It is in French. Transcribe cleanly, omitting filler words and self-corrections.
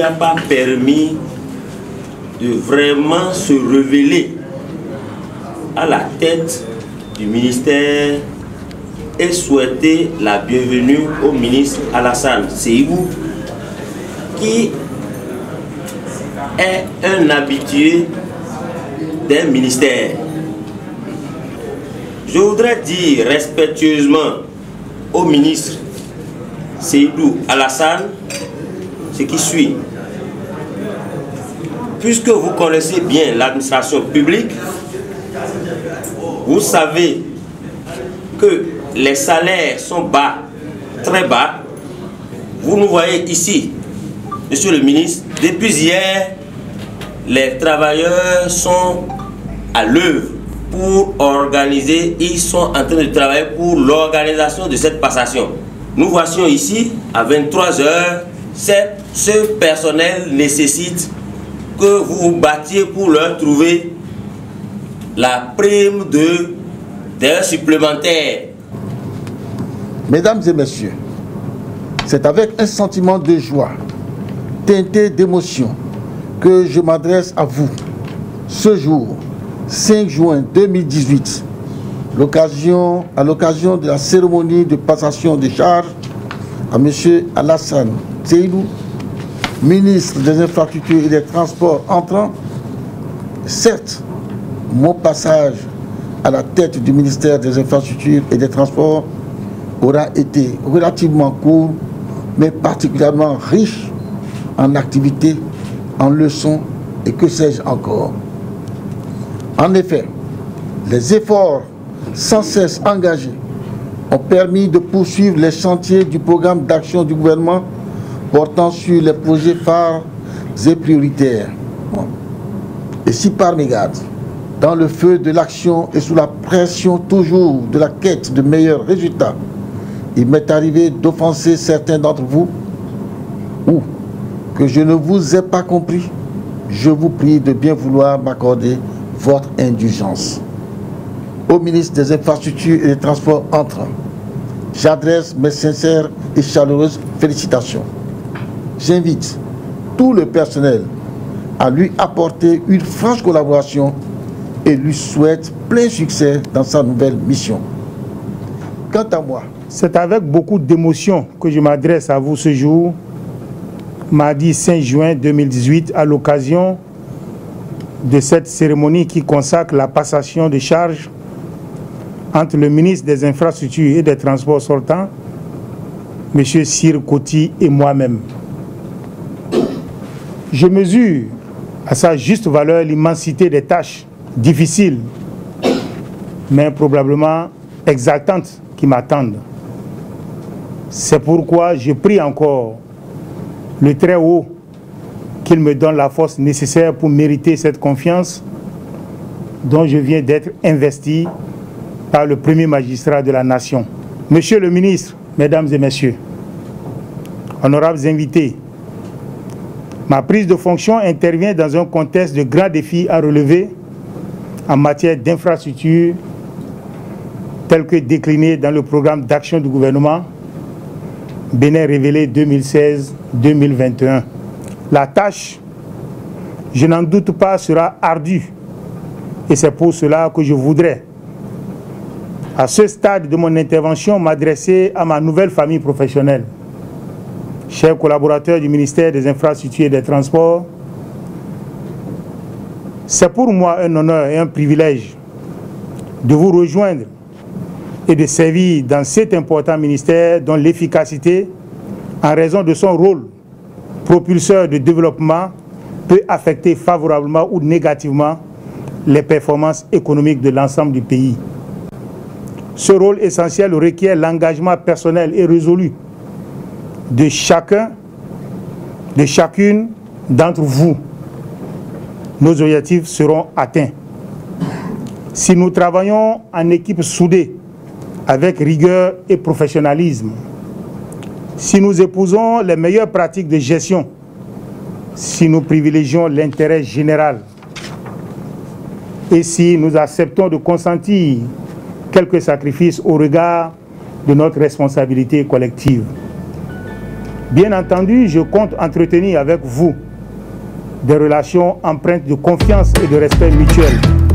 a pas permis de vraiment se révéler à la tête du ministère et souhaiter la bienvenue au ministre Alassane Seydou, qui est un habitué d'un ministère. Je voudrais dire respectueusement au ministre Seydou Alassane ce qui suit. Puisque vous connaissez bien l'administration publique, vous savez que les salaires sont bas, très bas. Vous nous voyez ici, monsieur le ministre, depuis hier, les travailleurs sont à l'œuvre pour organiser, ils sont en train de travailler pour l'organisation de cette passation. Nous voici ici à 23 h, ce personnel nécessite que vous vous battiez pour leur trouver la prime d'heures supplémentaires. Mesdames et messieurs, c'est avec un sentiment de joie, teinté d'émotion, que je m'adresse à vous ce jour, 5 juin 2018, à l'occasion de la cérémonie de passation de charges à M. Alassane Seydou, ministre des Infrastructures et des Transports entrant. Certes, mon passage à la tête du ministère des Infrastructures et des Transports aura été relativement court, mais particulièrement riche en activités, en leçons et que sais-je encore. En effet, les efforts sans cesse engagés ont permis de poursuivre les chantiers du programme d'action du gouvernement portant sur les projets phares et prioritaires. Et si par mégarde, dans le feu de l'action et sous la pression toujours de la quête de meilleurs résultats, il m'est arrivé d'offenser certains d'entre vous, ou que je ne vous ai pas compris, je vous prie de bien vouloir m'accorder votre indulgence. Au ministre des Infrastructures et des Transports entrant, j'adresse mes sincères et chaleureuses félicitations. J'invite tout le personnel à lui apporter une franche collaboration et lui souhaite plein succès dans sa nouvelle mission. Quant à moi, c'est avec beaucoup d'émotion que je m'adresse à vous ce jour, mardi 5 juin 2018, à l'occasion de cette cérémonie qui consacre la passation de charges entre le ministre des Infrastructures et des Transports sortant, M. Sir Koti, et moi-même. Je mesure à sa juste valeur l'immensité des tâches difficiles, mais probablement exaltantes qui m'attendent. C'est pourquoi je prie encore le Très-Haut qu'il me donne la force nécessaire pour mériter cette confiance dont je viens d'être investi par le premier magistrat de la nation. Monsieur le ministre, mesdames et messieurs, honorables invités, ma prise de fonction intervient dans un contexte de grands défis à relever en matière d'infrastructures tels que déclinés dans le programme d'action du gouvernement Bénin révélé 2016-2021. La tâche, je n'en doute pas, sera ardue et c'est pour cela que je voudrais, à ce stade de mon intervention, m'adresser à ma nouvelle famille professionnelle. Chers collaborateurs du ministère des Infrastructures et des Transports, c'est pour moi un honneur et un privilège de vous rejoindre et de servir dans cet important ministère dont l'efficacité, en raison de son rôle propulseur de développement, peut affecter favorablement ou négativement les performances économiques de l'ensemble du pays. Ce rôle essentiel requiert l'engagement personnel et résolu de chacun, de chacune d'entre vous. Nos objectifs seront atteints. Si nous travaillons en équipe soudée, avec rigueur et professionnalisme, si nous épousons les meilleures pratiques de gestion, si nous privilégions l'intérêt général et si nous acceptons de consentir quelques sacrifices au regard de notre responsabilité collective. Bien entendu, je compte entretenir avec vous des relations empreintes de confiance et de respect mutuel.